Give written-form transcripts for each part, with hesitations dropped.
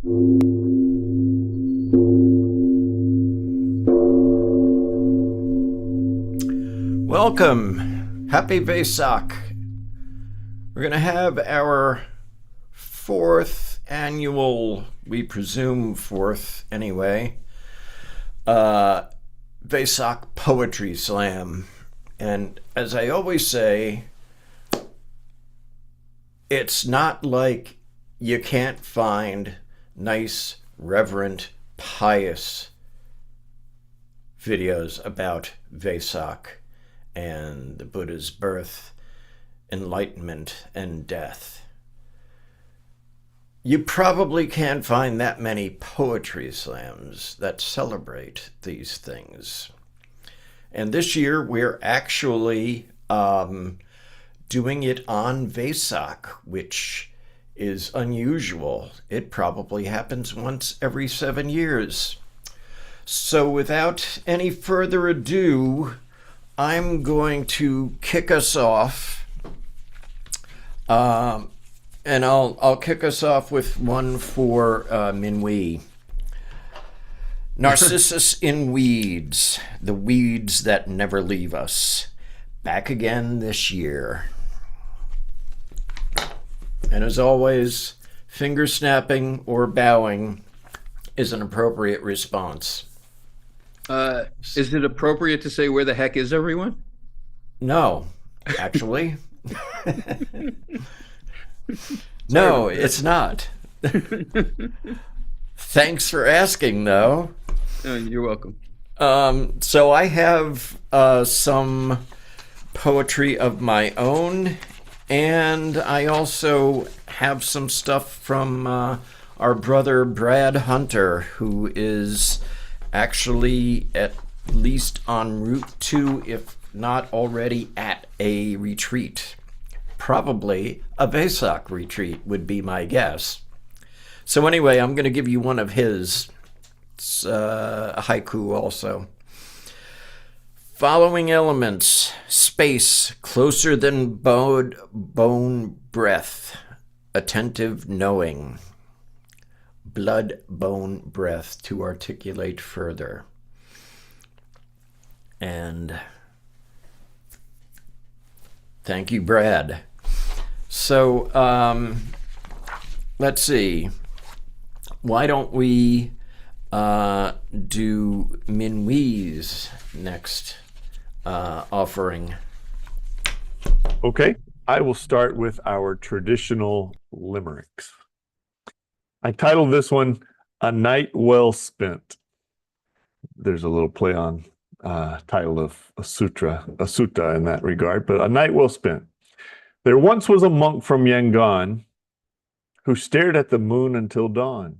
Welcome. Happy Vesak. We're going to have our fourth annual, we presume fourth anyway, Vesak Poetry Slam. And as I always say, it's not like you can't find nice, reverent, pious videos about Vesak and the Buddha's birth, enlightenment, and death. You probably can't find that many poetry slams that celebrate these things. And this year we're actually doing it on Vesak, which is unusual. It probably happens once every 7 years. So without any further ado, I'm going to kick us off, and I'll kick us off with one for Minwi. Narcissus in Weeds, the weeds that never leave us. Back again this year. And as always, finger snapping or bowing is an appropriate response. Is it appropriate to say where the heck is everyone? No, actually. No, it's not. Thanks for asking, though. You're welcome. So I have some poetry of my own, and I also have some stuff from our brother Brad Hunter, who is actually at least en route to, if not already at a retreat. Probably a Vesak retreat would be my guess. So anyway, I'm going to give you one of his. It's a haiku also. Following elements: space closer than bone breath, attentive knowing, blood bone breath to articulate further. And thank you, Brad. So let's see. Why don't we do Minwi's next offering? Okay, I will start with our traditional limericks. I titled this one "A Night Well Spent." There's a little play on title of a sutta in that regard, but a night well spent. There once was a monk from Yangon who stared at the moon until dawn.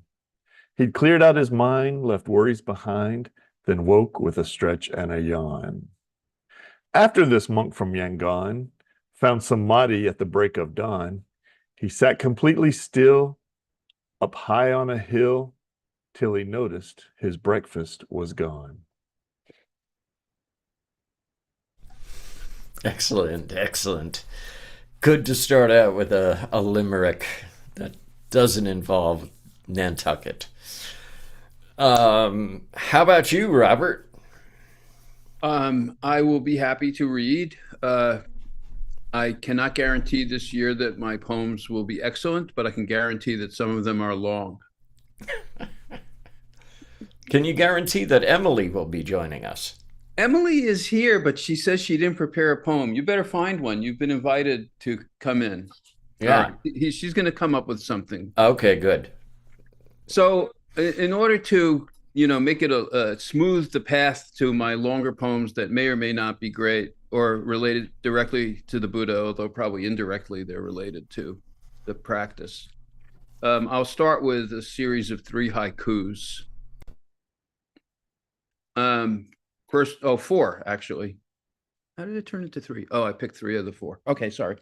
He'd cleared out his mind, left worries behind, then woke with a stretch and a yawn. After this monk from Yangon found samadhi at the break of dawn, he sat completely still up high on a hill till he noticed his breakfast was gone. Excellent, excellent. Good to start out with a limerick that doesn't involve Nantucket. How about you, Robert? I will be happy to read. I cannot guarantee this year that my poems will be excellent, but I can guarantee that some of them are long. Can you guarantee that Emily will be joining us? Emily is here, but she says she didn't prepare a poem. You better find one. You've been invited to come in. Yeah. She's going to come up with something. Okay, good. So in order to, make it a smooth the path to my longer poems that may or may not be great or related directly to the Buddha, although probably indirectly they're related to the practice. I'll start with a series of 3 haikus. Four, actually. How did it turn into 3? Oh, I picked 3 of the 4. Okay, sorry.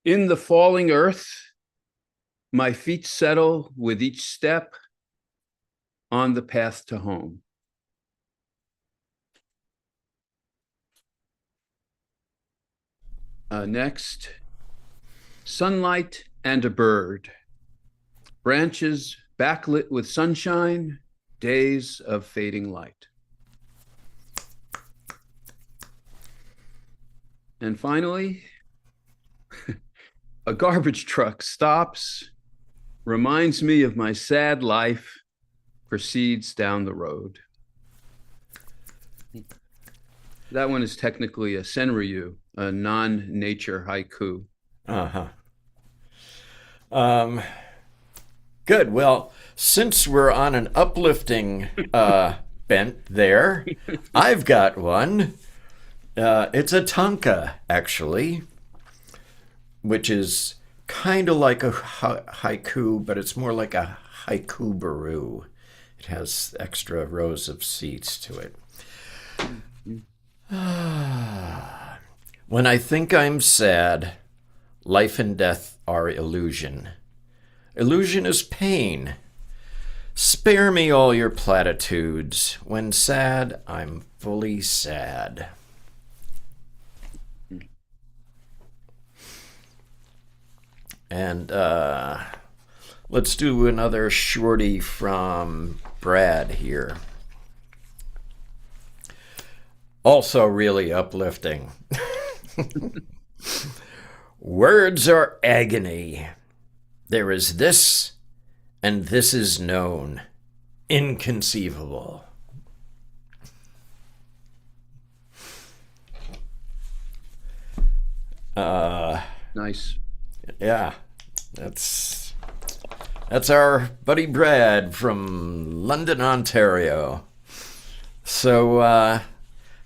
In the falling earth, my feet settle with each step on the path to home. Next, sunlight and a bird, branches backlit with sunshine, days of fading light. And finally, a garbage truck stops, reminds me of my sad life, proceeds down the road. That one is technically a senryu, a non-nature haiku. Uh-huh. Good. Well, since we're on an uplifting bent there, I've got one. It's a tanka, actually, which is kind of like a haiku, but it's more like a haiku-baru. It has extra rows of seats to it. When I think I'm sad, life and death are illusion. Illusion is pain. Spare me all your platitudes. When sad, I'm fully sad. And let's do another shorty from Brad here. Also really uplifting. Words are agony. There is this, and this is known. Inconceivable. Nice. Yeah, that's our buddy Brad from London, Ontario. So,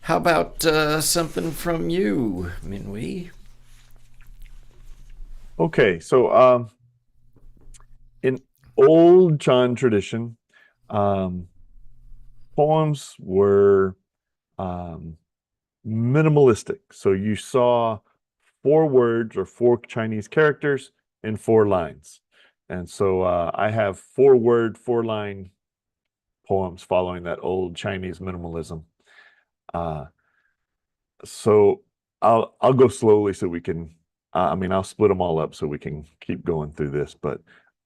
how about something from you, Minwee? Okay, so in old Chan tradition, poems were minimalistic. So you saw 4 words or 4 Chinese characters in 4 lines. And so I have 4-word, 4-line poems following that old Chinese minimalism. So I'll go slowly so we can, I'll split them all up so we can keep going through this. But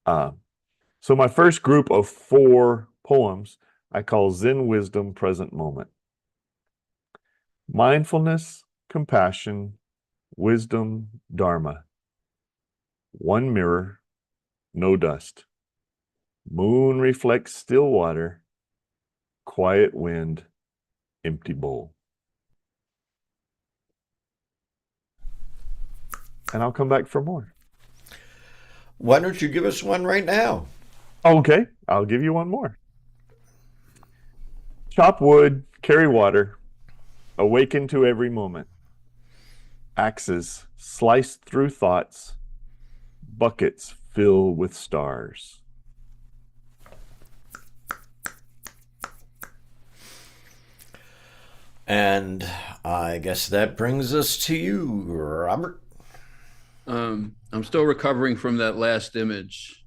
so my first group of 4 poems I call Zen Wisdom Present Moment. Mindfulness, compassion, wisdom, dharma. One mirror, no dust. Moon reflects still water. Quiet wind, empty bowl. And I'll come back for more. Why don't you give us one right now? Okay, I'll give you one more. Chop wood, carry water, awaken to every moment. Axes slice through thoughts, buckets fill with stars. And I guess that brings us to you, Robert. I'm still recovering from that last image.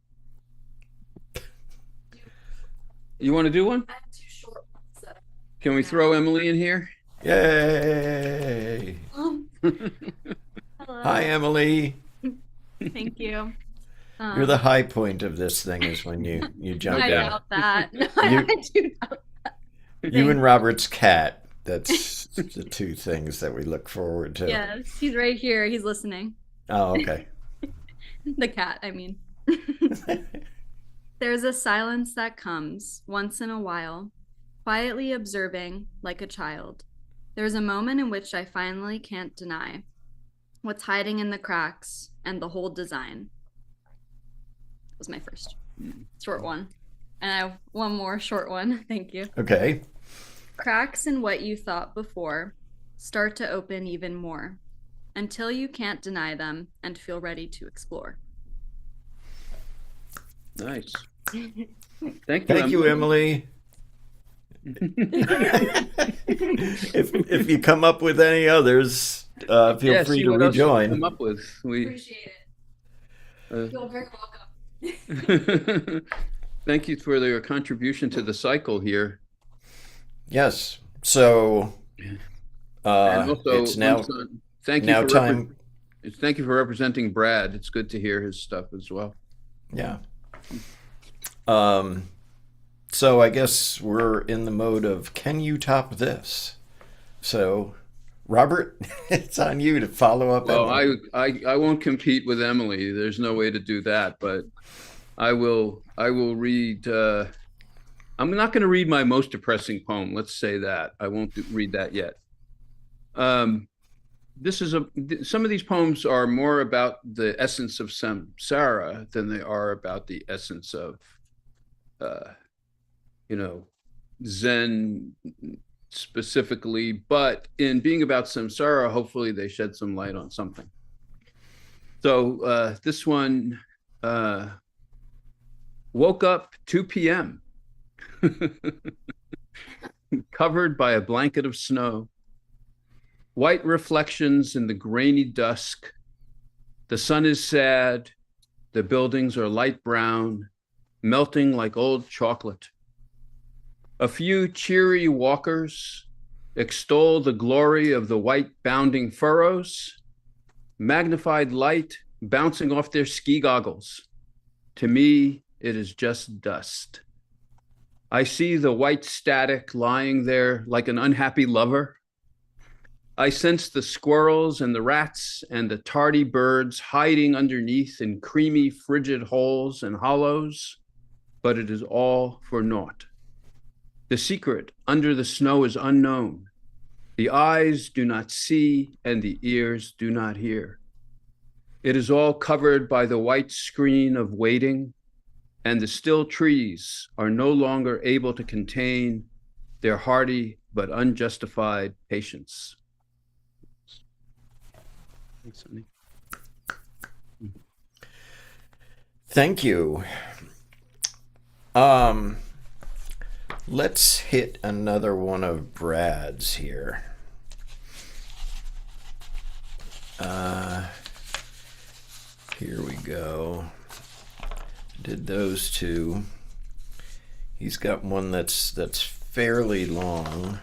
You want to do one? I have 2 short ones. Can we throw Emily in here? Yay! Hello. Hi, Emily. Thank you. You're the high point of this thing is when you jump I down. doubt that. No, You- I do doubt that. You and Robert's cat. That's the 2 things that we look forward to. Yes, he's right here. He's listening. Oh, okay. The cat, I mean. There's a silence that comes once in a while, quietly observing like a child. There's a moment in which I finally can't deny what's hiding in the cracks and the whole design. That was my first short one. And I have one more short one. Thank you. Okay. Cracks in what you thought before start to open even more until you can't deny them and feel ready to explore. Nice. Thank you. Thank you, Emily. If you come up with any others, feel Yeah, free see to what else you rejoin. come up with. Appreciate it. Uh, You're very welcome. Thank you for your contribution to the cycle here. Yes. So And also, it's now thank you now for time. thank you for representing Brad. It's good to hear his stuff as well. Yeah. So I guess we're in the mode of can you top this? So, Robert, it's on you to follow up. Well, Emily. I won't compete with Emily. There's no way to do that, but I will read I'm not going to read my most depressing poem. Let's say that. I won't read that yet. Um this is some of these poems are more about the essence of samsara than they are about the essence of uh you know Zen specifically, but in being about samsara, hopefully they shed some light on something. So this one uh, woke up 2 p.m. covered by a blanket of snow, white reflections in the grainy dusk. The sun is sad. The buildings are light brown, melting like old chocolate. A few cheery walkers extol the glory of the white bounding furrows, magnified light bouncing off their ski goggles. To me, it is just dust. I see the white static lying there like an unhappy lover. I sense the squirrels and the rats and the tardy birds hiding underneath in creamy, frigid holes and hollows, but it is all for naught. The secret under the snow is unknown. The eyes do not see and the ears do not hear. It is all covered by the white screen of waiting, and the still trees are no longer able to contain their hardy but unjustified patience. Thanks, Sonny. Thank you. Let's hit another one of Brad's here. Here we go. Did those two. He's got one that's fairly long.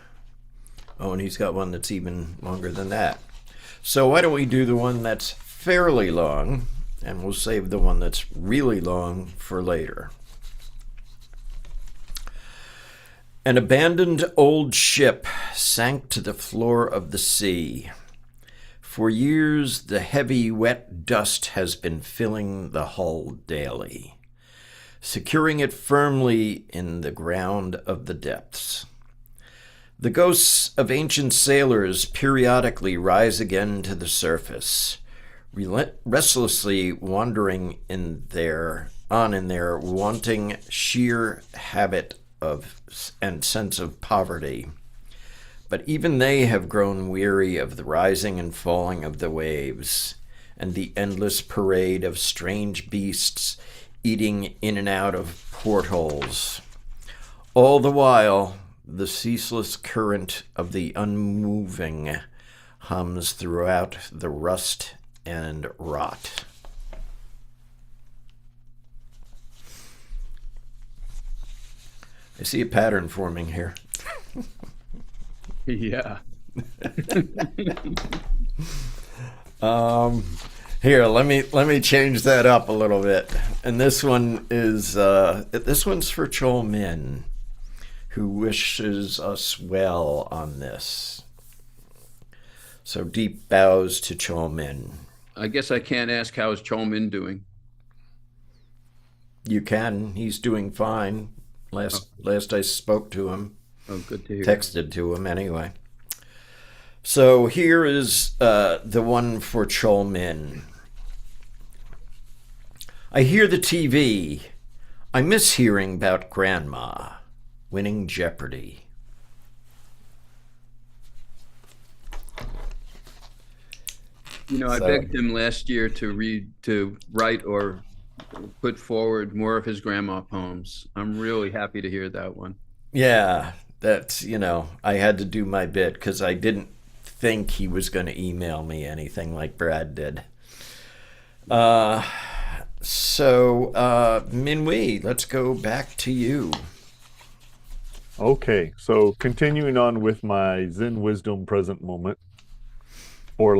Oh, and he's got one that's even longer than that. So why don't we do the one that's fairly long, and we'll save the one that's really long for later. An abandoned old ship sank to the floor of the sea. For years, the heavy, wet dust has been filling the hull daily, securing it firmly in the ground of the depths. The ghosts of ancient sailors periodically rise again to the surface, restlessly wandering in their wanting sheer habit of and sense of poverty. But even they have grown weary of the rising and falling of the waves and the endless parade of strange beasts eating in and out of portholes. All the while, the ceaseless current of the unmoving hums throughout the rust and rot. I see a pattern forming here. Yeah. Here, let me change that up a little bit. And this one is this one's for Chol Min, who wishes us well on this. So deep bows to Chol Min. I guess I can't ask how is Cholmin doing. You can. He's doing fine. Last I spoke to him. Oh, good to hear. Texted to him anyway. So here is the one for Chol Min. I hear the TV. I miss hearing about Grandma winning Jeopardy. You know, I begged him last year to write or put forward more of his grandma poems. I'm really happy to hear that one. Yeah, that's, I had to do my bit because I didn't think he was going to email me anything like Brad did. So, Minwee, let's go back to you. Okay, so continuing on with my Zen wisdom present moment. 4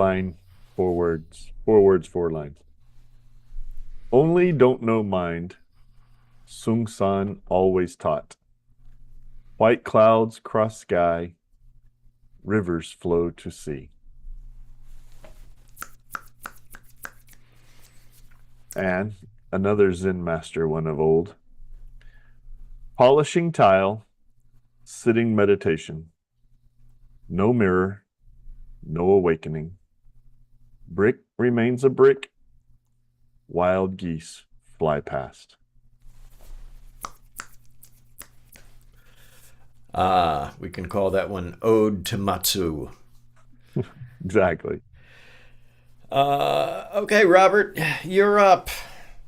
words, 4 lines. Only don't know mind, Sung San always taught. White clouds cross sky, rivers flow to sea. And another Zen master, one of old. Polishing tile, sitting meditation. No mirror, no awakening. Brick remains a brick. Wild geese fly past. We can call that one Ode to Matsu. Exactly. Okay, Robert, you're up.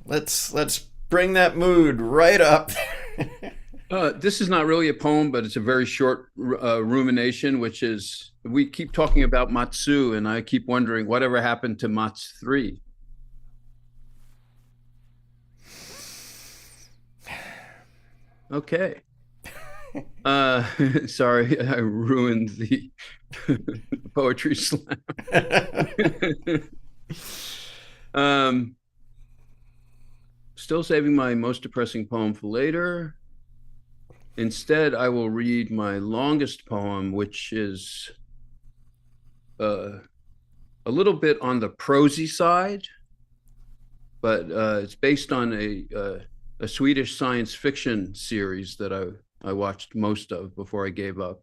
Let's bring that mood right up. This is not really a poem, but it's a very short rumination, which is we keep talking about Matsu, and I keep wondering whatever happened to Matsu 3. Okay. Sorry, I ruined the poetry slam. Still saving my most depressing poem for later. Instead, I will read my longest poem, which is a little bit on the prosy side, but it's based on a Swedish science fiction series that I watched most of before I gave up.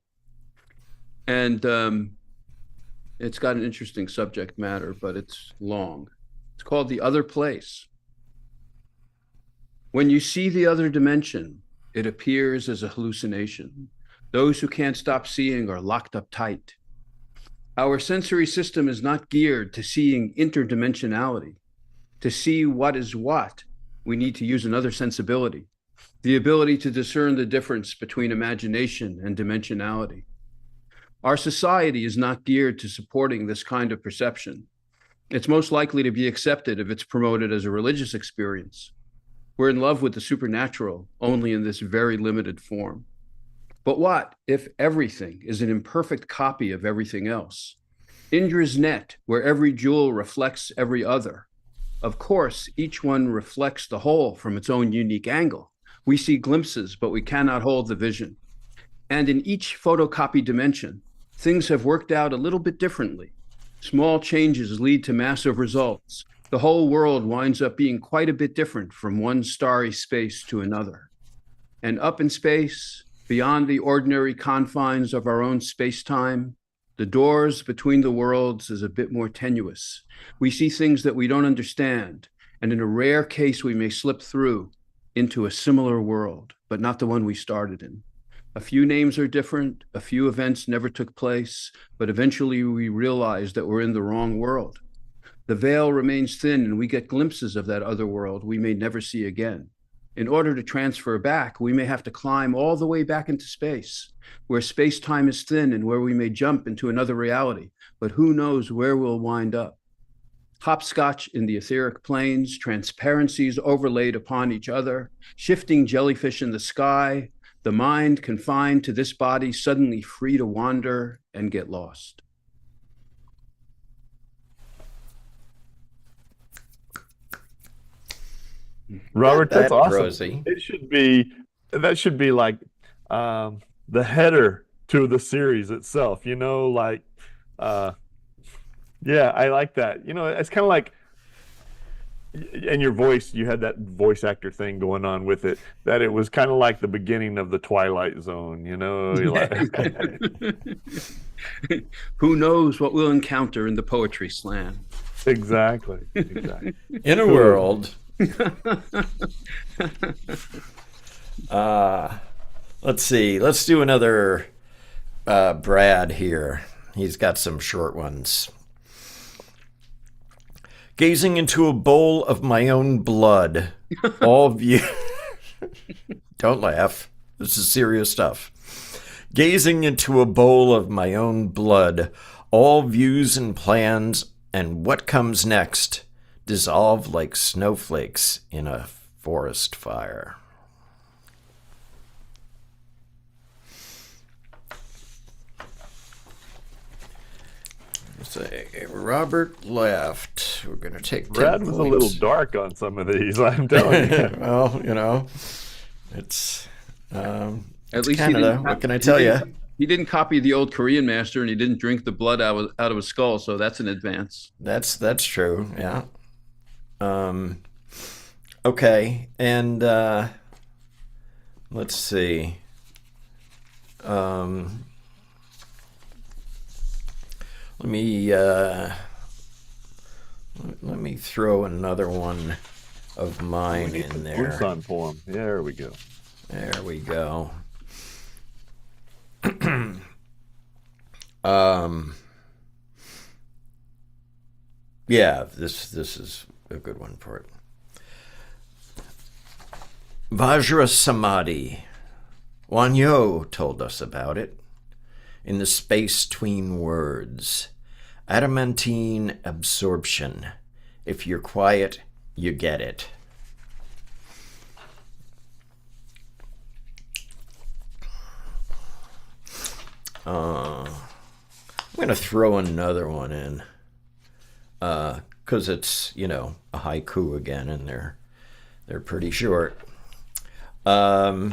And it's got an interesting subject matter, but it's long. It's called The Other Place. When you see the other dimension, it appears as a hallucination. Those who can't stop seeing are locked up tight. Our sensory system is not geared to seeing interdimensionality. To see what is what, we need to use another sensibility, the ability to discern the difference between imagination and dimensionality. Our society is not geared to supporting this kind of perception. It's most likely to be accepted if it's promoted as a religious experience. We're in love with the supernatural only in this very limited form. But what if everything is an imperfect copy of everything else? Indra's net, where every jewel reflects every other. Of course, each one reflects the whole from its own unique angle. We see glimpses, but we cannot hold the vision. And in each photocopy dimension, things have worked out a little bit differently. Small changes lead to massive results. The whole world winds up being quite a bit different from one starry space to another. And up in space, beyond the ordinary confines of our own space-time, the doors between the worlds is a bit more tenuous. We see things that we don't understand, and in a rare case, we may slip through into a similar world, but not the one we started in. A few names are different, a few events never took place, but eventually we realize that we're in the wrong world. The veil remains thin, and we get glimpses of that other world we may never see again. In order to transfer back, we may have to climb all the way back into space, where space-time is thin and where we may jump into another reality, but who knows where we'll wind up. Hopscotch in the etheric planes, transparencies overlaid upon each other, shifting jellyfish in the sky, the mind confined to this body suddenly free to wander and get lost. Robert, that's That awesome. prosy. That should be like the header to the series itself, like yeah, I like that. It's kind of like, and your voice, you had that voice actor thing going on with it, that it was kind of like the beginning of the Twilight Zone, You're like, Who knows what we'll encounter in the poetry slam? exactly. In a world. Let's see. Let's do another Brad here. He's got some short ones. Gazing into a bowl of my own blood, all view. Don't laugh. This is serious stuff. Gazing into a bowl of my own blood, all views and plans, and what comes next dissolve like snowflakes in a forest fire. Say Robert left. We're going to take 10 Brad was a little points. dark on some of these, I'm telling you. Well, It's At least Canada. What can I tell you? He didn't copy the old Korean master, and he didn't drink the blood out of his skull. So that's an advance. That's true. Yeah. Okay, and let's see. Let me throw another one of mine in there. Busan poem. There we go. There we go. Yeah, this is a good one for it. Vajra Samadhi. Wanyo told us about it. In the space tween words. Adamantine absorption. If you're quiet, you get it. I'm going to throw another one in because it's, a haiku again, and they're pretty short. Andre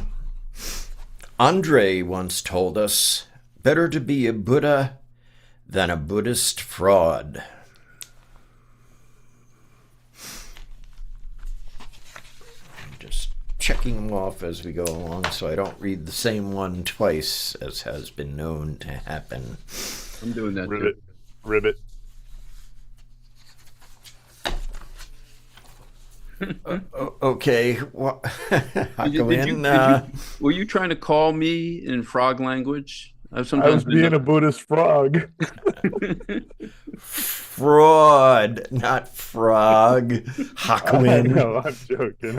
once told us, better to be a Buddha than a Buddhist fraud. I'm just checking them off as we go along so I don't read the same one twice, as has been known to happen. I'm doing that. Ribbit. Ribbit. Okay. Were you trying to call me in frog language? I've I sometimes was being a Buddhist frog. Fraud, not frog. Hakwin. No, I'm joking.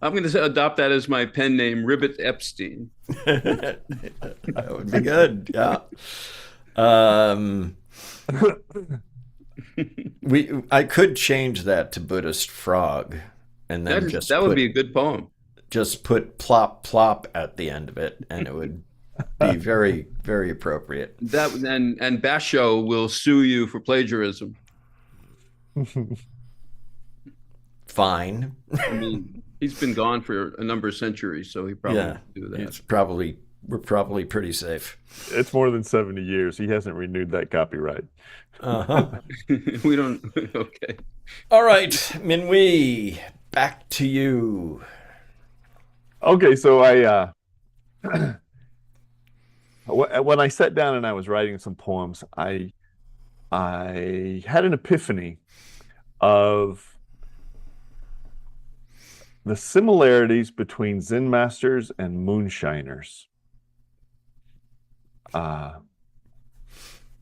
I'm going to adopt that as my pen name, Ribbit Epstein. That would be good. Yeah. I could change that to Buddhist frog, and then that would be a good poem. Just put plop plop at the end of it, and it would be very, very appropriate. That and Basho will sue you for plagiarism. Fine. I mean, he's been gone for a number of centuries, so he probably won't do that. We're probably pretty safe. It's more than 70 years. He hasn't renewed that copyright. We don't. Okay. All right, Minwee, back to you. Okay, so I when I sat down and I was writing some poems, I had an epiphany of the similarities between Zen masters and moonshiners.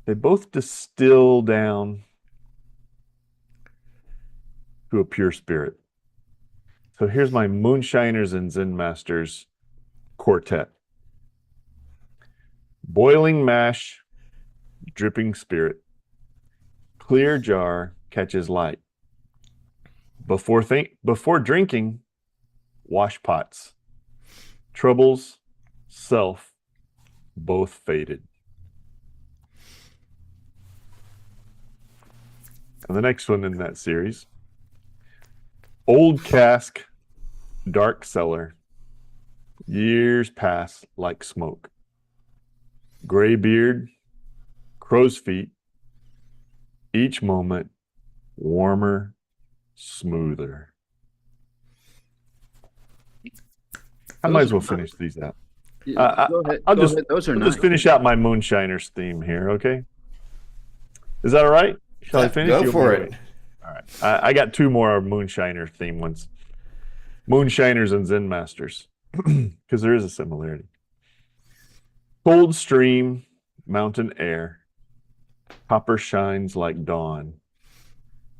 They both distill down to a pure spirit. So here's my moonshiners and Zen masters quartet. Boiling mash, dripping spirit. Clear jar catches light. Before drinking, wash pots. Troubles, self, both faded. And the next one in that series. Old cask, dark cellar. Years pass like smoke. Gray beard, crow's feet. Each moment warmer, smoother. I might as well finish these out. Yeah, go ahead. I'll Go just ahead. Those are I'll nice. just finish out my moonshiners theme here, okay? Is that all right? Shall I finish? Go for it. All right. I got two more moonshiner theme ones. Moonshiners and Zen masters, because there is a similarity. Cold stream, mountain air, copper shines like dawn.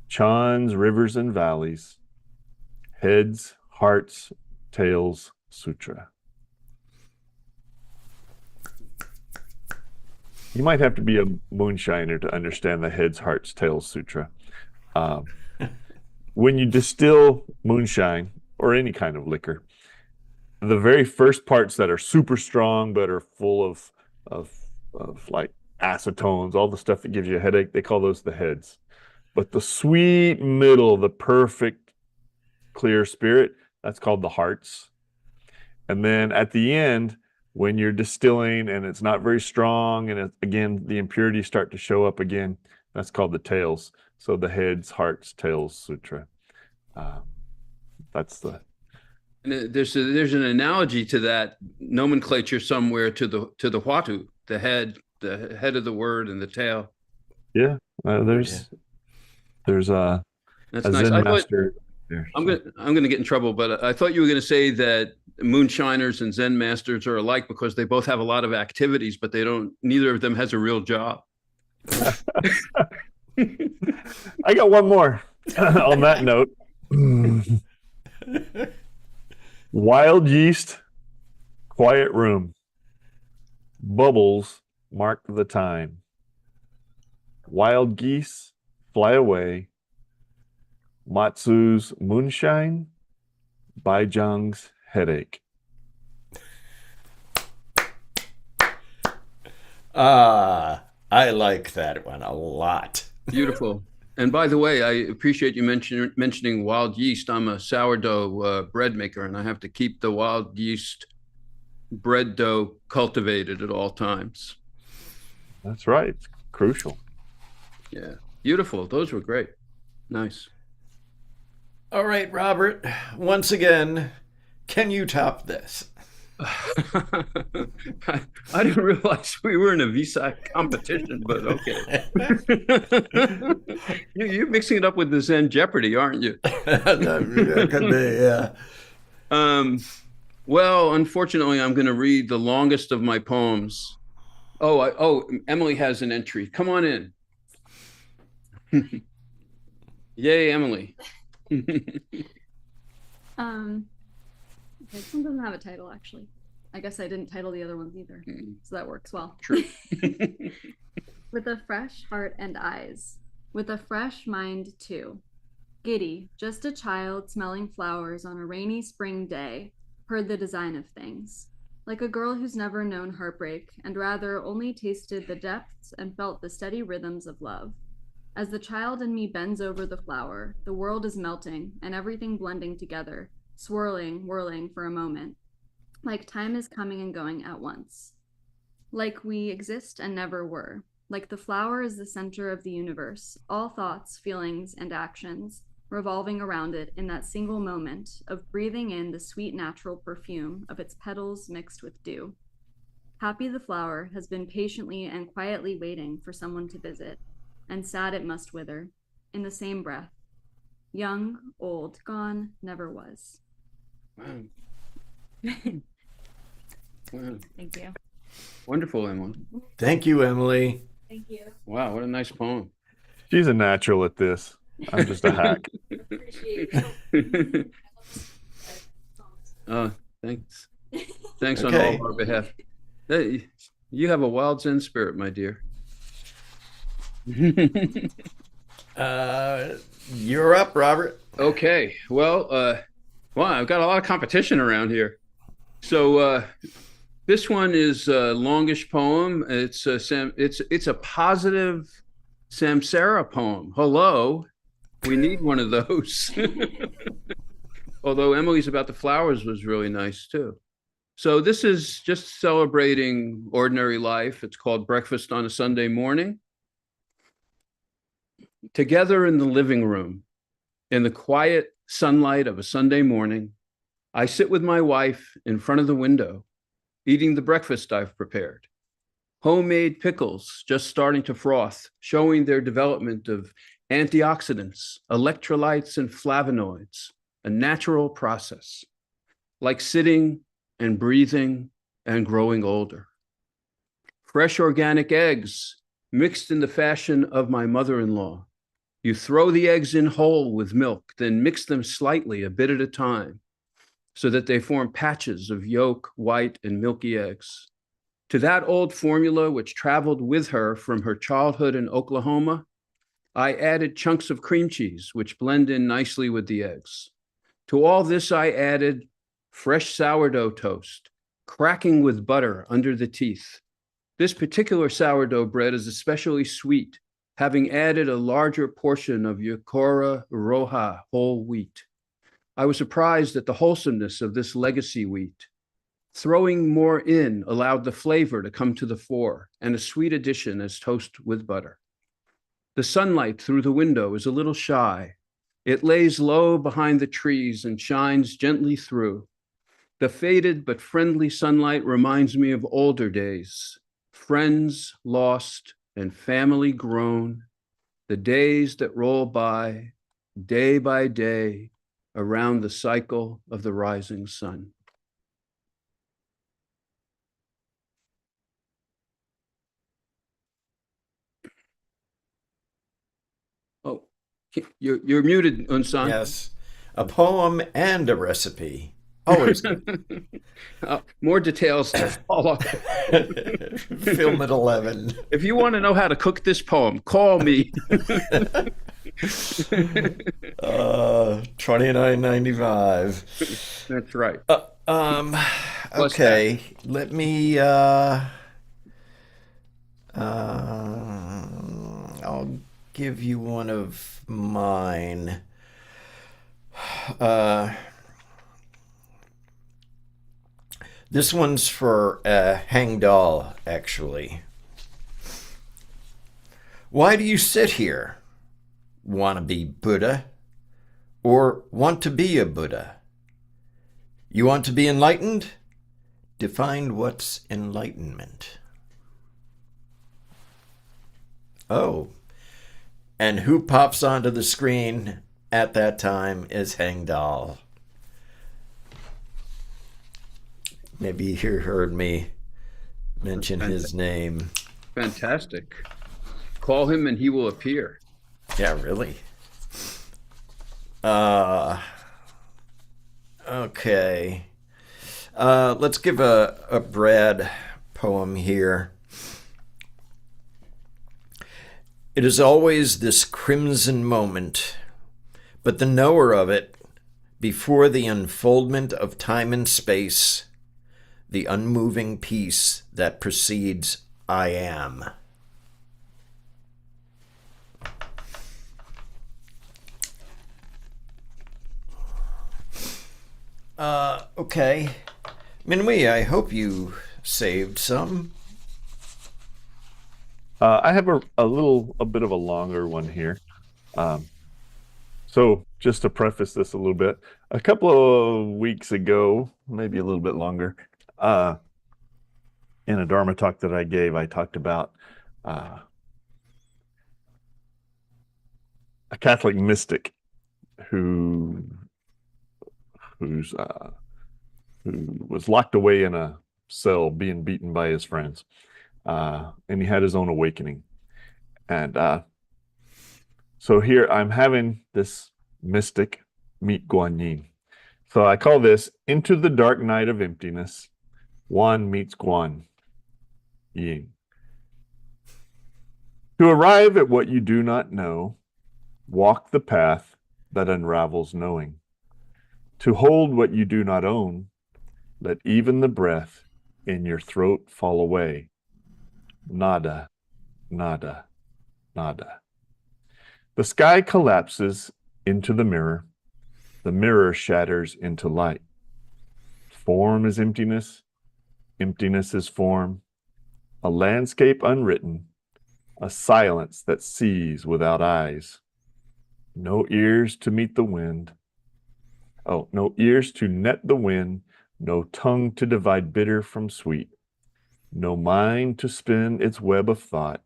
Chans, rivers and valleys, heads, hearts, tails, sutra. You might have to be a moonshiner to understand the heads, hearts, tails sutra. When you distill moonshine or any kind of liquor, the very first parts that are super strong but are full of like acetones, all the stuff that gives you a headache, they call those the heads. But the sweet middle, the perfect clear spirit, That's called the hearts. And then at the end, when you're distilling and it's not very strong, and again, the impurities start to show up again, that's called the tails. So the heads, hearts, tails sutra. That's the. And there's an analogy to that nomenclature somewhere to the Huatu, the head of the word and the tail. Yeah, there's a That's a nice. Zen I thought, master there. I'm gonna get in trouble, but I thought you were gonna say that moonshiners and Zen masters are alike because they both have a lot of activities, but neither of them has a real job. I got one more on that note. Wild yeast, quiet room. Bubbles mark the time. Wild geese fly away. Matsu's moonshine, Baijang's headache. I like that one a lot. Beautiful. And by the way, I appreciate you mentioning wild yeast. I'm a sourdough bread maker, and I have to keep the wild yeast bread dough cultivated at all times. That's right. It's crucial. Yeah. Beautiful. Those were great. Nice. All right, Robert. Once again, can you top this? I didn't realize we were in a Vesak competition, but okay. You're mixing it up with the Zen Jeopardy, aren't you? That could be, yeah. Well, unfortunately, I'm going to read the longest of my poems. Emily has an entry. Come on in. Yay, Emily. Okay, this one doesn't have a title, actually. I guess I didn't title the other ones either, so that works well. True. With a fresh heart and eyes, with a fresh mind too. Giddy, just a child smelling flowers on a rainy spring day, heard the design of things. Like a girl who's never known heartbreak and rather only tasted the depths and felt the steady rhythms of love. As the child in me bends over the flower, the world is melting and everything blending together, swirling, whirling for a moment, like time is coming and going at once. Like we exist and never were. Like the flower is the center of the universe, all thoughts, feelings, and actions revolving around it in that single moment of breathing in the sweet natural perfume of its petals mixed with dew. Happy the flower has been patiently and quietly waiting for someone to visit, and sad it must wither, in the same breath. Young, old, gone, never was. Wow. Wow. Thank you. Wonderful, Emily. Thank you, Emily. Thank you. Wow, what a nice poem. She's a natural at this. I'm just a hack. Appreciate it. Thanks. Thanks on Okay. all of our behalf. Hey, you have a wild Zen spirit, my dear. You're up, Robert. Okay. Well, I've got a lot of competition around here. So this one is a longish poem. It's a positive samsara poem. Hello. We need one of those. Although Emily's about the flowers was really nice too. So this is just celebrating ordinary life. It's called Breakfast on a Sunday Morning. Together in the living room, in the quiet sunlight of a Sunday morning, I sit with my wife in front of the window, eating the breakfast I've prepared. Homemade pickles just starting to froth, showing their development of antioxidants, electrolytes, and flavonoids, a natural process, like sitting and breathing and growing older. Fresh organic eggs mixed in the fashion of my mother-in-law. You throw the eggs in whole with milk, then mix them slightly a bit at a time so that they form patches of yolk, white, and milky eggs. To that old formula which traveled with her from her childhood in Oklahoma, I added chunks of cream cheese, which blend in nicely with the eggs. To all this, I added fresh sourdough toast, cracking with butter under the teeth. This particular sourdough bread is especially sweet, having added a larger portion of Yocora Roja whole wheat. I was surprised at the wholesomeness of this legacy wheat. Throwing more in allowed the flavor to come to the fore, and a sweet addition as toast with butter. The sunlight through the window is a little shy. It lays low behind the trees and shines gently through. The faded but friendly sunlight reminds me of older days, friends lost and family grown, the days that roll by, day by day, around the cycle of the rising sun. Oh, you're muted, Unsan. Yes. A poem and a recipe. Always good. More details to follow. Film at 11. If you want to know how to cook this poem, call me. $29.95. That's right. Okay. Let me I'll give you one of mine. This one's for Hangdal, actually. Why do you sit here? Want to be Buddha? Or want to be a Buddha? You want to be enlightened? Define what's enlightenment. Oh, and who pops onto the screen at that time is Hangdal. Maybe you heard me mention his name. Fantastic. Call him and he will appear. Yeah, really? Okay. Let's give a Brad poem here. It is always this crimson moment, but the knower of it, before the unfoldment of time and space, the unmoving peace that precedes I am. Okay. Minwee, I hope you saved some. I have a bit of a longer one here. So just to preface this a little bit, a couple of weeks ago, maybe a little bit longer, in a Dharma talk that I gave, I talked about a Catholic mystic who was locked away in a cell being beaten by his friends. And he had his own awakening. And so here I'm having this mystic meet Guan Yin. So I call this Into the Dark Night of Emptiness, Juan meets Guan Yin. To arrive at what you do not know, walk the path that unravels knowing. To hold what you do not own, let even the breath in your throat fall away. Nada, nada, nada. The sky collapses into the mirror shatters into light. Form is emptiness, emptiness is form, a landscape unwritten, a silence that sees without eyes. No ears to meet the wind. Oh, no ears to net the wind, no tongue to divide bitter from sweet, no mind to spin its web of thought.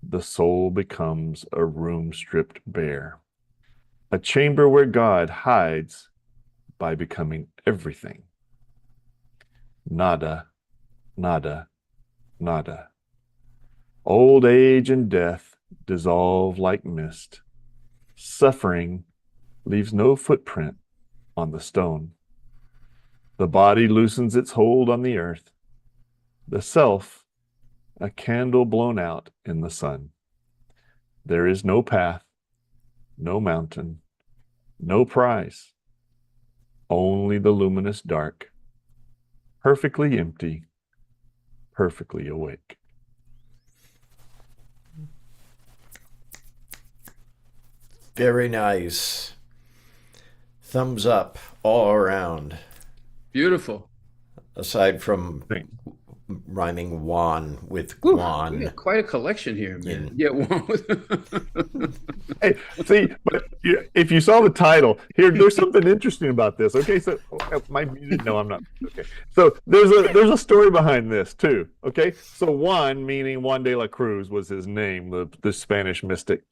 The soul becomes a room stripped bare, a chamber where God hides by becoming everything. Nada, nada, nada. Old age and death dissolve like mist. Suffering leaves no footprint on the stone. The body loosens its hold on the earth. The self, a candle blown out in the sun. There is no path, no mountain, no prize, only the luminous dark, perfectly empty, perfectly awake. Very nice. Thumbs up all around, Beautiful. aside from Thanks. rhyming Juan with Whew, we Guan. got quite a collection here, man. Yin. Yeah, one with Hey, see, but if you saw the title here, there's something interesting about this. Okay, so my music. No, I'm not. Okay, so there's a story behind this too. Okay, so Juan, meaning Juan de la Cruz, was his name, the Spanish mystic,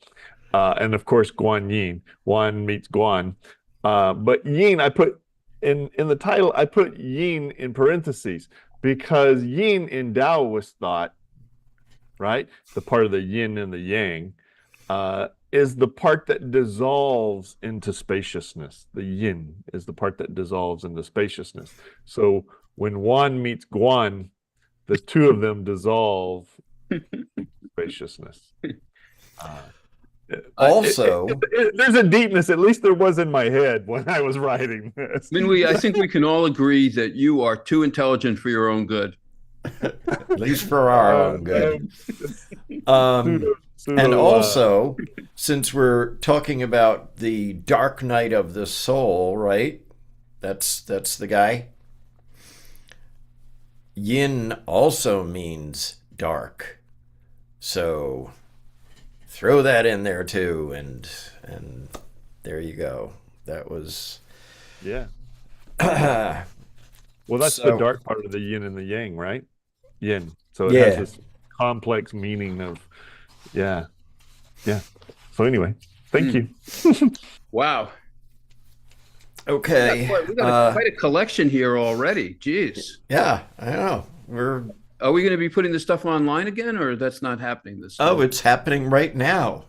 and of course Guan Yin. Juan meets Guan, but Yin, I put in the title. I put Yin in parentheses because Yin in Taoist thought, right, the part of the Yin and the Yang. Is the part that dissolves into spaciousness. The yin is the part that dissolves into spaciousness. So when Juan meets Guan, the two of them dissolve spaciousness. Also, There's a deepness, at least there was in my head when I was writing this. I mean, I think we can all agree that you are too intelligent for your own good. at least for our own good. Pseudo, And also, since we're talking about the dark night of the soul, right? That's the guy. Yin also means dark. So throw that in there too, and there you go. That was yeah. Well, that's the So- dark part of the yin and the yang, right? Yin. So it Yeah. has this complex meaning of, yeah. So anyway, thank you. Wow. okay. We got quite a collection here already. Jeez. Yeah, I know. Are we going to be putting this stuff online again, or that's not happening this time? Oh, it's happening right now.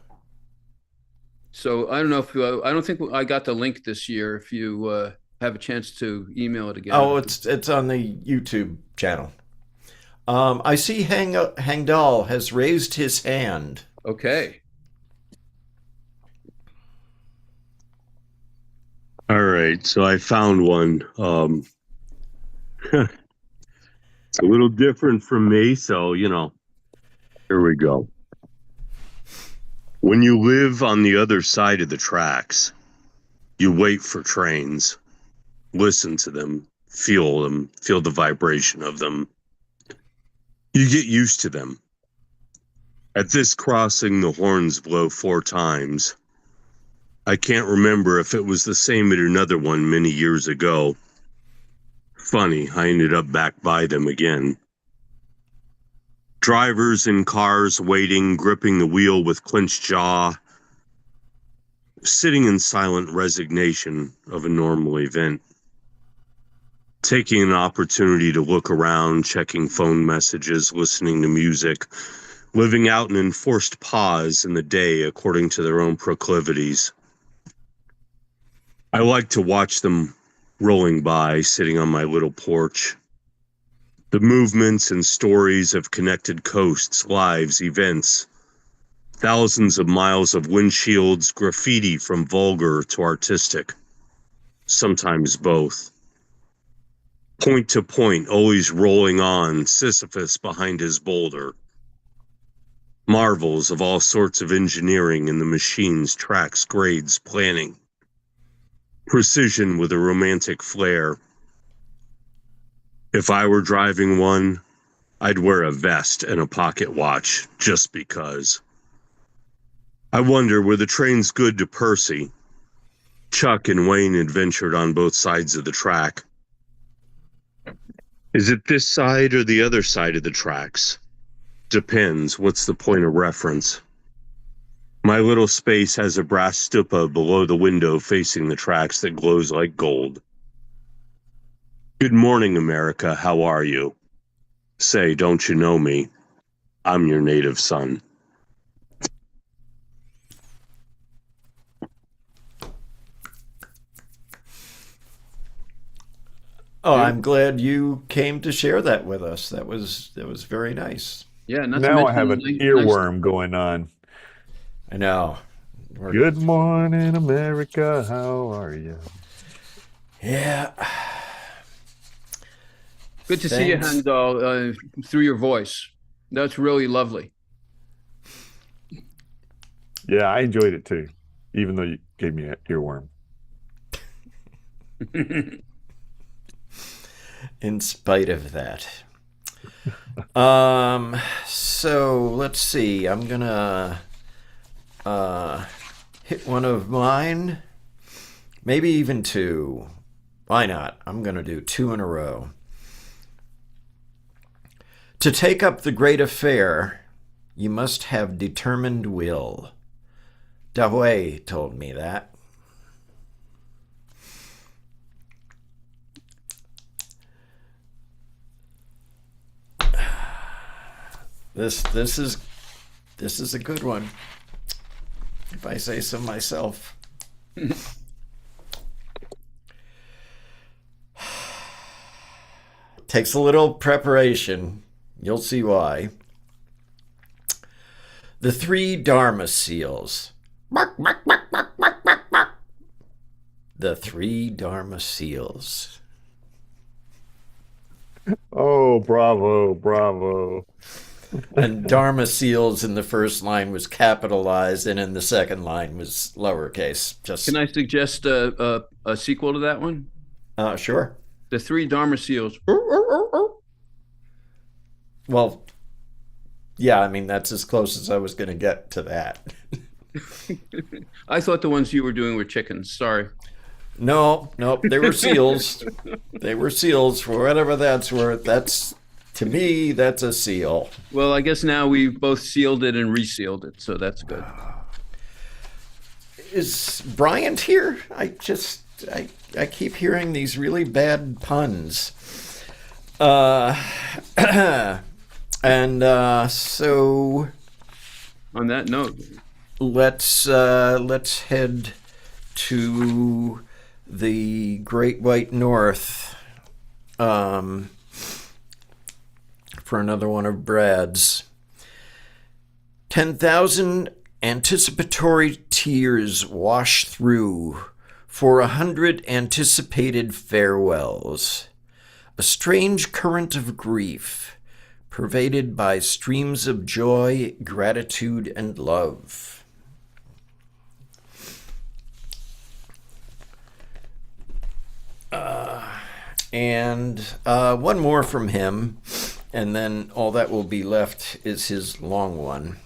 So I don't know if I don't think I got the link this year. If you have a chance to email it again. Oh, it's on the YouTube channel. I see Hangdal has raised his hand. Okay. All right, so I found one. It's a little different from me, so here we go. When you live on the other side of the tracks, you wait for trains, listen to them, feel the vibration of them. You get used to them. At this crossing, the horns blow 4 times. I can't remember if it was the same at another one many years ago. Funny, I ended up back by them again. Drivers in cars waiting, gripping the wheel with clenched jaw, sitting in silent resignation of a normal event. Taking an opportunity to look around, checking phone messages, listening to music, living out an enforced pause in the day according to their own proclivities. I like to watch them rolling by, sitting on my little porch. The movements and stories of connected coasts, lives, events. Thousands of miles of windshields, graffiti from vulgar to artistic. Sometimes both. Point to point, always rolling on, Sisyphus behind his boulder. Marvels of all sorts of engineering in the machines, tracks, grades, planning. Precision with a romantic flair. If I were driving one, I'd wear a vest and a pocket watch, just because. I wonder, were the trains good to Percy? Chuck and Wayne adventured on both sides of the track. Is it this side or the other side of the tracks? Depends. What's the point of reference? My little space has a brass stupa below the window facing the tracks that glows like gold. Good morning, America. How are you? Say, don't you know me? I'm your native son. Oh, I'm glad you came to share that with us. That was very nice. Yeah. Not to Now I mention have an nice- earworm going on. I know. Good morning, America. How are you? Yeah. Good to see you, Thanks. Handel, through your voice. That's really lovely. Yeah, I enjoyed it too, even though you gave me an earworm. In spite of that. So let's see. I'm gonna hit one of mine. Maybe even two. Why not? I'm gonna do two in a row. To take up the great affair, you must have determined will. Davoy told me that. This is a good one, if I say so myself. Takes a little preparation. You'll see why. The three Dharma seals. The three Dharma seals. Oh, bravo, bravo. And Dharma seals in the first line was capitalized, and in the second line was lowercase. Just Can I suggest a sequel to that one? Sure. The three Dharma seals. Well, yeah, I mean, that's as close as I was going to get to that. I thought the ones you were doing were chickens. Sorry. No, they were seals. They were seals for whatever that's worth. That's, to me, that's a seal. Well, I guess now we've both sealed it and resealed it, so that's good. Is Bryant here? I keep hearing these really bad puns. And so On that note, let's head to the Great White North for another one of Brad's. 10,000 anticipatory tears wash through for 100 anticipated farewells. A strange current of grief, pervaded by streams of joy, gratitude, and love. And one more from him, and then all that will be left is his long one.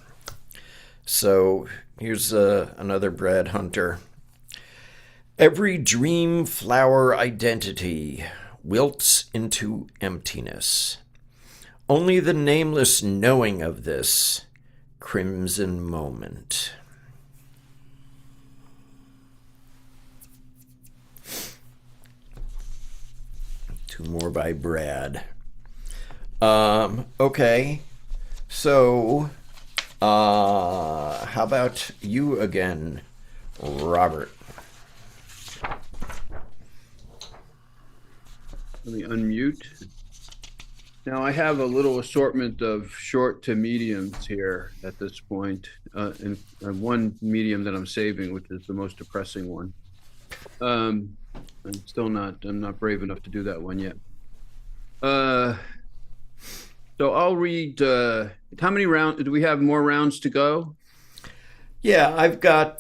So here's another Brad Hunter. Every dream flower identity wilts into emptiness. Only the nameless knowing of this crimson moment. Two more by Brad. Okay, so how about you again, Robert? let me unmute. Now I have a little assortment of short to mediums here at this point, and one medium that I'm saving, which is the most depressing one. I'm not brave enough to do that one yet. So I'll read, how many rounds, do we have more rounds to go? Yeah, I've got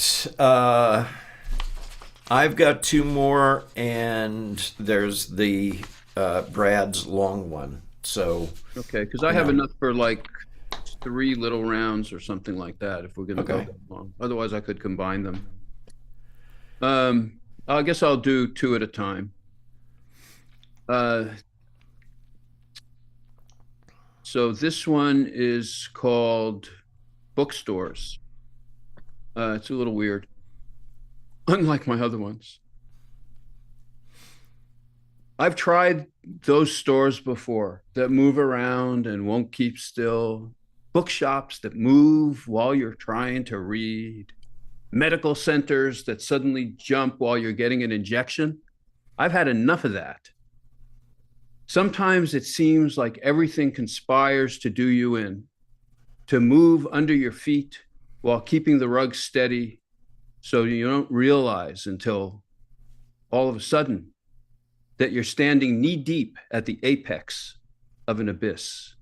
two more, and there's the Brad's long one. So Okay, because I have enough for like 3 little rounds or something like that if we're going to go Okay. that long. Otherwise, I could combine them. I guess I'll do 2 at a time. So this one is called Bookstores. It's a little weird, unlike my other ones. I've tried those stores before that move around and won't keep still. Bookshops that move while you're trying to read. Medical centers that suddenly jump while you're getting an injection. I've had enough of that. Sometimes it seems like everything conspires to do you in, to move under your feet while keeping the rug steady so you don't realize until all of a sudden that you're standing knee deep at the apex of an abyss.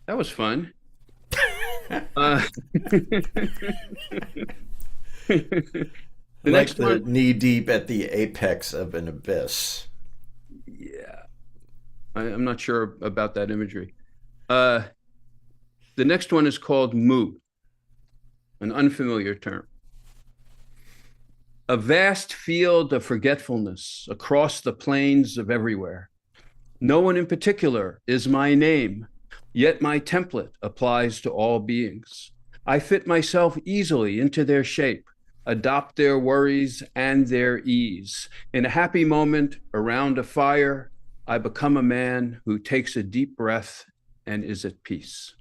That was fun. The like next the one, knee deep at the apex of an abyss. yeah, I'm not sure about that imagery. The next one is called moo, an unfamiliar term. A vast field of forgetfulness across the plains of everywhere. No one in particular is my name, yet my template applies to all beings. I fit myself easily into their shape, adopt their worries and their ease. In a happy moment around a fire, I become a man who takes a deep breath and is at peace.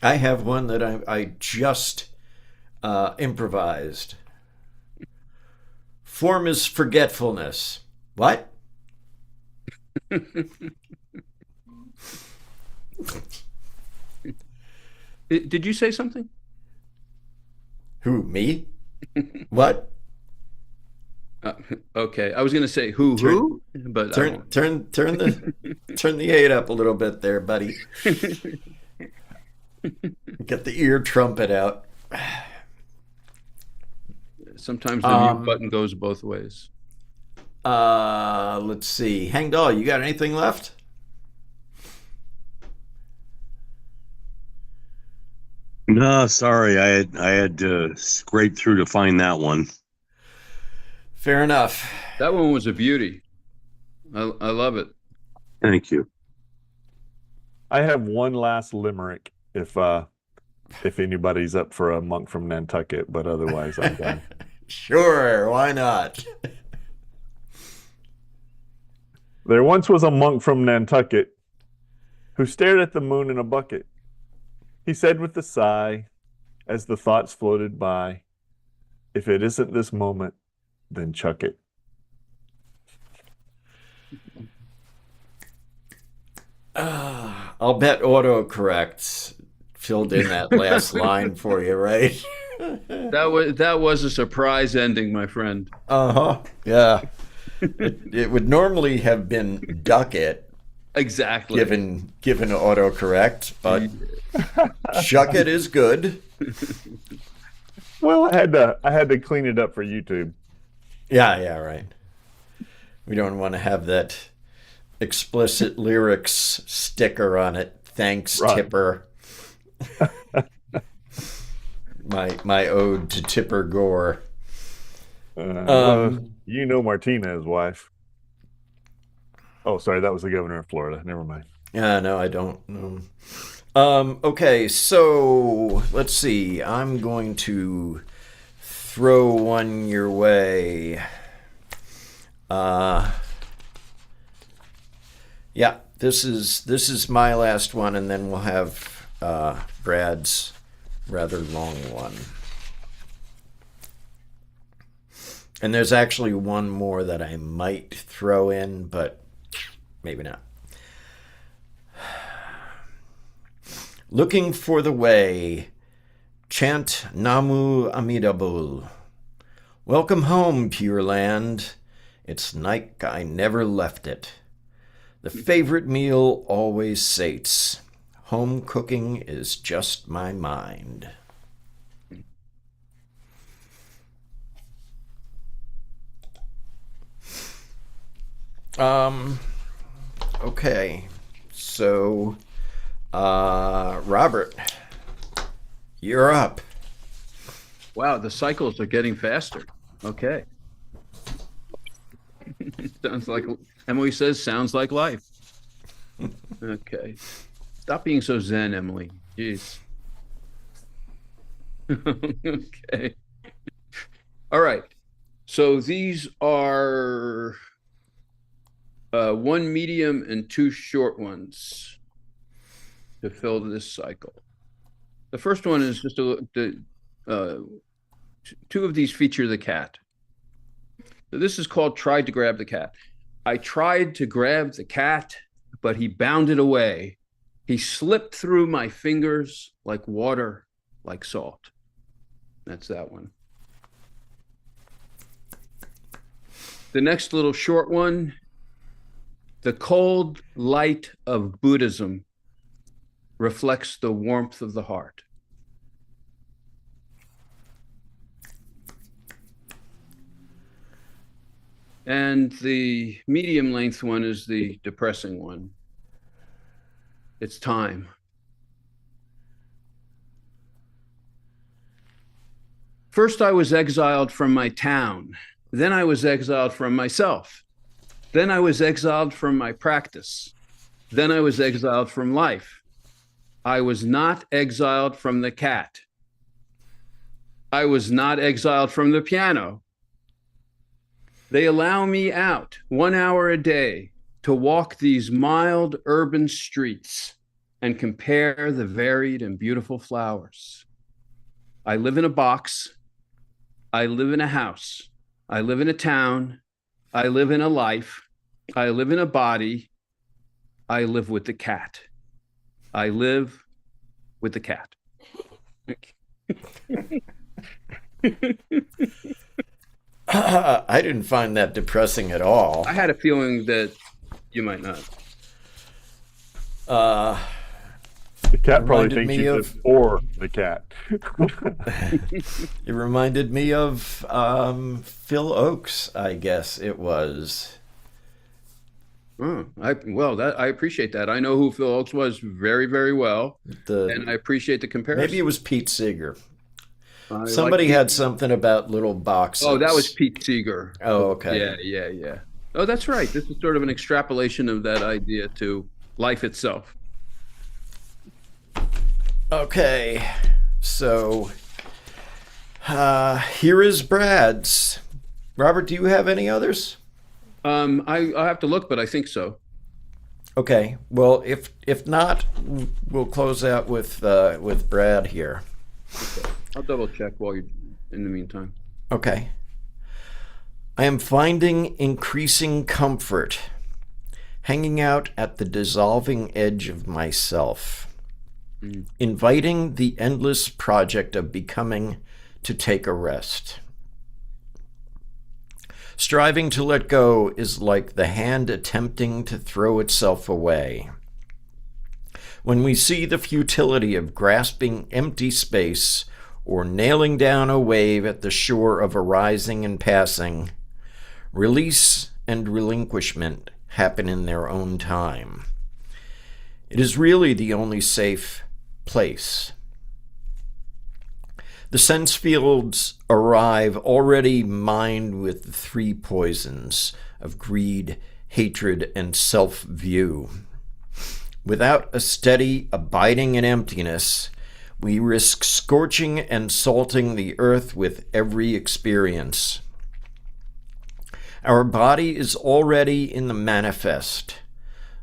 I have one that I just improvised. Form is forgetfulness. What? Did you say something? Who, me? What? Uh, okay, I was going to say who, but I won't. Turn the 8 up a little bit there, buddy. Get the ear trumpet out. Sometimes the mute button goes both ways. Let's see. Hangdall, you got anything left? No, sorry, I had to scrape through to find that one. Fair enough. That one was a beauty. I love it. Thank you. I have one last limerick if anybody's up for a monk from Nantucket, but otherwise I'm done. Sure, why not? There once was a monk from Nantucket who stared at the moon in a bucket. He said with a sigh, as the thoughts floated by, if it isn't this moment, then chuck it. I'll bet autocorrect filled in that last line for you, right? That was a surprise ending, my friend. Uh-huh. Yeah. It would normally have been duck it, Exactly. given autocorrect, but chuck it is good. Well, I had to clean it up for YouTube. Yeah, right. We don't want to have that explicit lyrics sticker on it. Thanks, Right. Tipper. my ode to Tipper Gore. You know Martinez's wife. Oh, sorry, that was the governor of Florida. Never mind. Yeah, no, I don't know. Okay, so let's see. I'm going to throw one your way. Yeah, this is my last one, and then we'll have Brad's rather long one. And there's actually one more that I might throw in, but maybe not. Looking for the way, chant Namu Amidabul. Welcome home, Pure Land. It's like I never left it. The favorite meal always sates. Home cooking is just my mind. Okay. So, Robert, you're up. Wow, the cycles are getting faster. Okay. Sounds like Emily says, sounds like life. Okay. Stop being so zen, Emily. Jeez. Okay. All right. So these are one medium and two short ones to fill this cycle. The first one is just two of these feature the cat. So this is called Tried to Grab the Cat. I tried to grab the cat, but he bounded away. He slipped through my fingers like water, like salt. That's that one. The next little short one, The cold light of Buddhism reflects the warmth of the heart. And the medium length one is the depressing one. It's time. First, I was exiled from my town. Then I was exiled from myself. Then I was exiled from my practice. Then I was exiled from life. I was not exiled from the cat. I was not exiled from the piano. They allow me out 1 hour a day to walk these mild urban streets and compare the varied and beautiful flowers. I live in a box. I live in a house. I live in a town. I live in a life. I live in a body. I live with the cat. I live with the cat. I didn't find that depressing at all. I had a feeling that you might not. The cat probably Reminded thinks me you of- did for the cat. It reminded me of Phil Oakes, I guess it was. Oh, I appreciate that. I know who Phil Oakes was very, very well, and I appreciate the comparison. Maybe it was Pete Seeger. I Somebody like had something about little boxes. Oh, that was Pete Seeger. Oh, okay. Yeah. Oh, that's right. This is sort of an extrapolation of that idea to life itself. Okay, so here is Brad's. Robert, do you have any others? I have to look, but I think so. Okay, well, if not, we'll close out with Brad here. I'll double check while you're in the meantime. Okay. I am finding increasing comfort hanging out at the dissolving edge of myself, inviting the endless project of becoming to take a rest. Striving to let go is like the hand attempting to throw itself away. When we see the futility of grasping empty space or nailing down a wave at the shore of arising and passing, release and relinquishment happen in their own time. It is really the only safe place. The sense fields arrive already mined with the three poisons of greed, hatred, and self-view. Without a steady abiding in emptiness, we risk scorching and salting the earth with every experience. Our body is already in the manifest,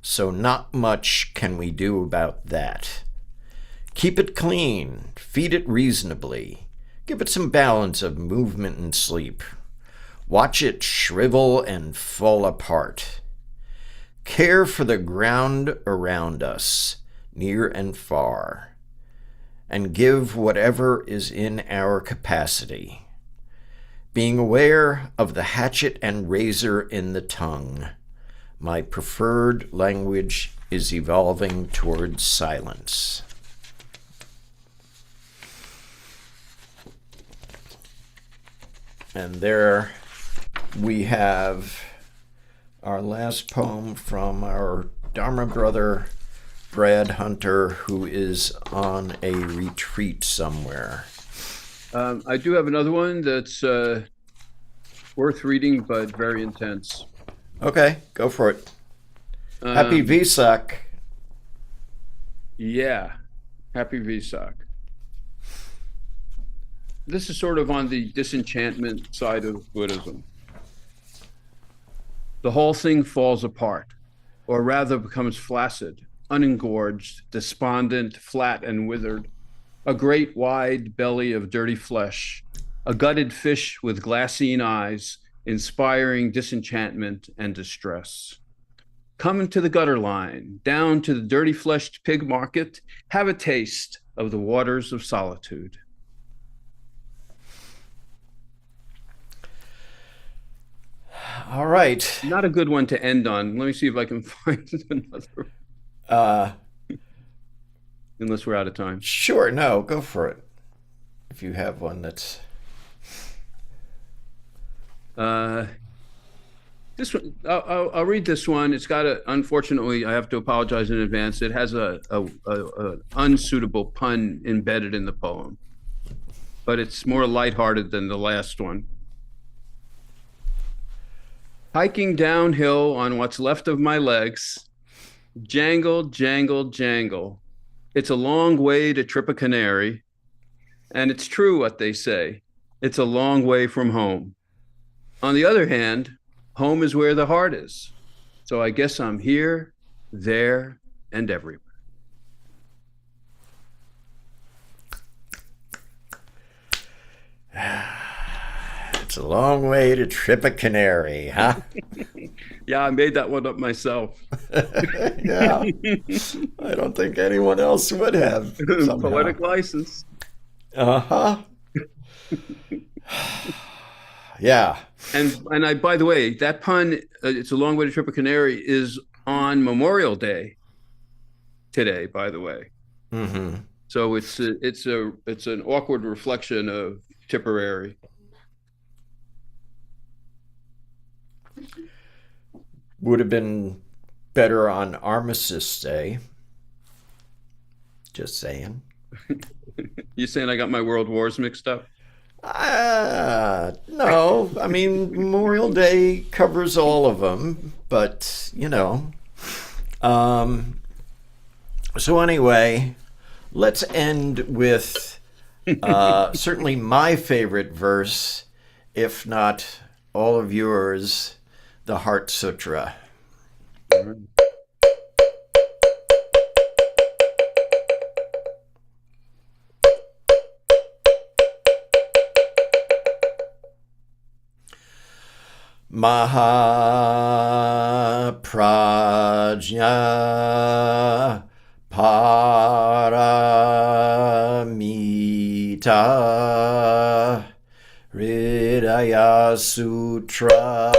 so not much can we do about that. Keep it clean, feed it reasonably, give it some balance of movement and sleep. Watch it shrivel and fall apart. Care for the ground around us, near and far, and give whatever is in our capacity. Being aware of the hatchet and razor in the tongue, my preferred language is evolving towards silence. And there we have our last poem from our Dharma brother, Brad Hunter, who is on a retreat somewhere. I do have another one that's worth reading, but very intense. Okay, go for it. Happy Vesak. Yeah, happy Vesak. This is sort of on the disenchantment side of Buddhism. The whole thing falls apart, or rather becomes flaccid, unengorged, despondent, flat and withered. A great wide belly of dirty flesh, a gutted fish with glassine eyes, inspiring disenchantment and distress. Come to the gutter line, down to the dirty fleshed pig market, have a taste of the waters of solitude. All right. Not a good one to end on. Let me see if I can find another, Uh, unless we're out of time. sure, no, go for it. If you have one that's. This one, I'll read this one. It's got a. Unfortunately, I have to apologize in advance. It has a unsuitable pun embedded in the poem, but it's more lighthearted than the last one. Hiking downhill on what's left of my legs, jangle, jangle, jangle. It's a long way to trip a canary, and it's true what they say. It's a long way from home. On the other hand, home is where the heart is. So I guess I'm here, there, and everywhere. It's a long way to trip a canary, huh? Yeah, I made that one up myself. Yeah. I don't think anyone else would have. Somehow. Poetic license. Uh-huh. Yeah. And I, by the way, that pun, it's a long way to trip a canary, is on Memorial Day today, by the way. Mm-hmm. So it's an awkward reflection of Tipperary. Would have been better on Armistice Day. Just saying. You saying I got my world wars mixed up? No. I mean, Memorial Day covers all of them, but, you know. So anyway, let's end with certainly my favorite verse, if not all of yours, the Heart Sutra. Mahaprajna Paramita Hridaya Sutra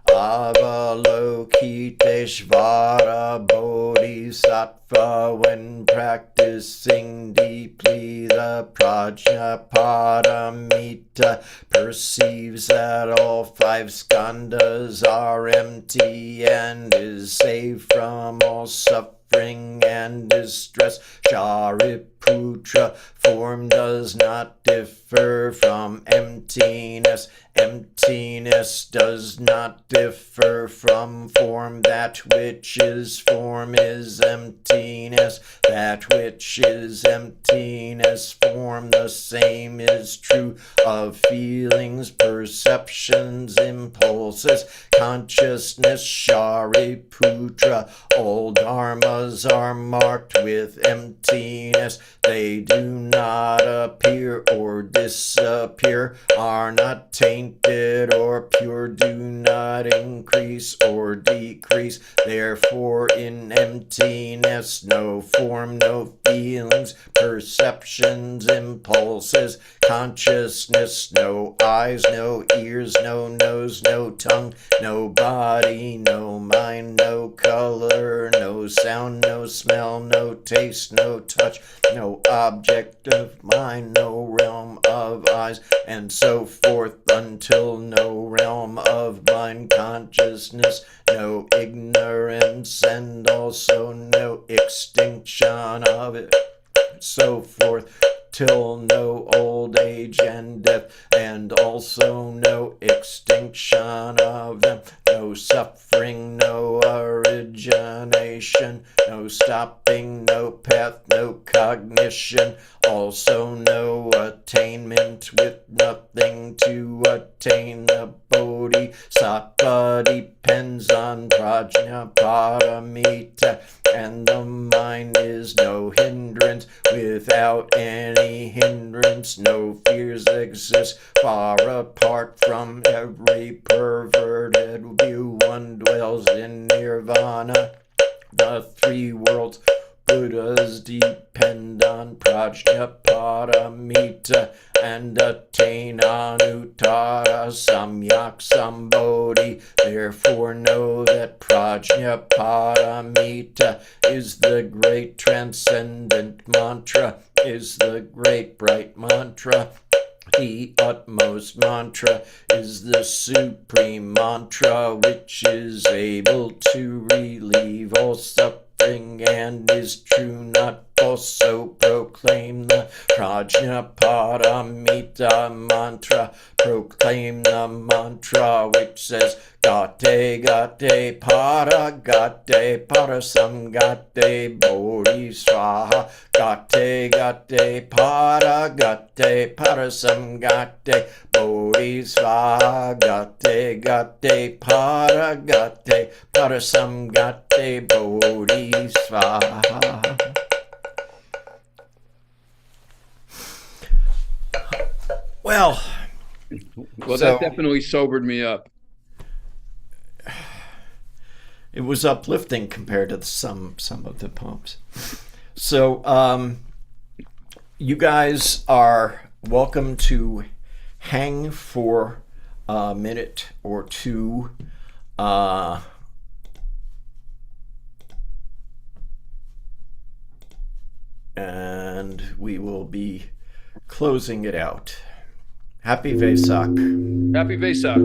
Avalokiteshvara Bodhisattva when practicing deeply the Prajna Paramita perceives that all five skandhas are empty and is saved from all suffering and distress. Shariputra, form does not differ from emptiness. Emptiness does not differ from form. That which is form is emptiness. That which is emptiness, form. The same is true of feelings, perceptions, impulses, consciousness. Shariputra, all dharmas are marked with emptiness. They do not appear or disappear, are not tainted or pure, do not increase or decrease. Therefore, in emptiness, no form, no feelings, perceptions, impulses, consciousness, no eyes, no ears, no nose, no tongue, no body, no mind, no color, no sound, no smell, no taste, no touch, no object of mind, no realm of eyes, and so forth, until no realm of mind consciousness, no ignorance, and also no extinction of it, so forth, till no old age and death, and also no extinction of them, no suffering, no origination, no stopping, no path, no cognition, also no attainment, with nothing to attain. The bodhisattva depends on prajna paramita, and the mind is no hindrance. Without any hindrance, no fears exist. Far apart from every perverted view, one dwells in nirvana. The three worlds Buddhas depend on prajnaparamita and attain anuttara samyak sambodhi. Therefore know that prajnaparamita is the great transcendent mantra, is the great bright mantra. The utmost mantra is the supreme mantra, which is able to relieve all suffering and is true, not false. So proclaim the prajnaparamita mantra. Proclaim the mantra which says Gate gate para samgate bodhi swaha. Gate para samgate bodhi swaha. Gate para samgate bodhi swaha. Well, Well, So- that definitely sobered me up. it was uplifting compared to some of the poems. So you guys are welcome to hang for a minute or two. And we will be closing it out. Happy Vesak. Happy Vesak.